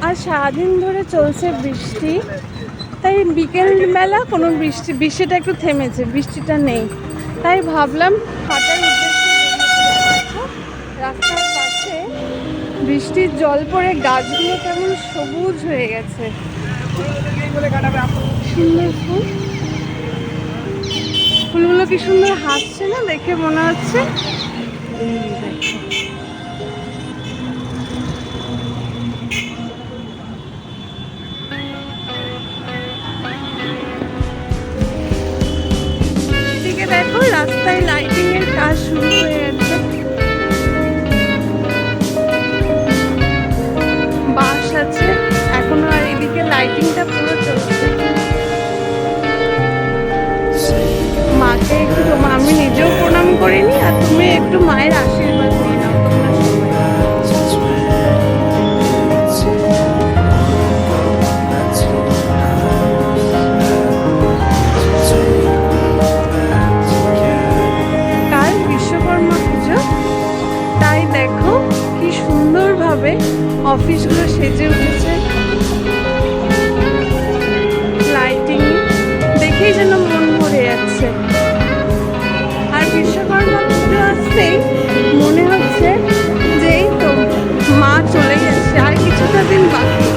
আর সারাদিন ধরে চলছে বৃষ্টি, তাই বিকেলবেলা কোনো বৃষ্টিটা একটু থেমেছে, বৃষ্টিটা নেই। তাই ভাবলাম হাঁটার উদ্দেশ্যে দেখো রাস্তার পাশে বৃষ্টির জল পড়ে গাছগুলো কেমন সবুজ হয়ে গেছে। সুন্দর ফুলগুলো কি সুন্দর হাসছে না, দেখে মনে হচ্ছে। এদিকে দেখো রাস্তায় লাইটিং এর কাজ শুরু হয়ে গেছে, বাস আছে এখনো, আর এদিকে লাইটিংটা পুরো চলছে। মাকে একটু আমি নিজেও প্রণাম করিনি, আর তুমি একটু মায়ের আশীর্বাদ নিয়ে নাও তোমরা সবাই। কাল বিশ্বকর্মা পুজো, তাই দেখো কি সুন্দরভাবে অফিসগুলো সেজে উঠেছে, লাইটিং দেখেই যেন মন ভরে যাচ্ছে। আর বিশ্বকর্মা পুজো আসতেই মনে হচ্ছে যে এই তো মা চলে গেছে, আর কিছুটা দিন বাকি।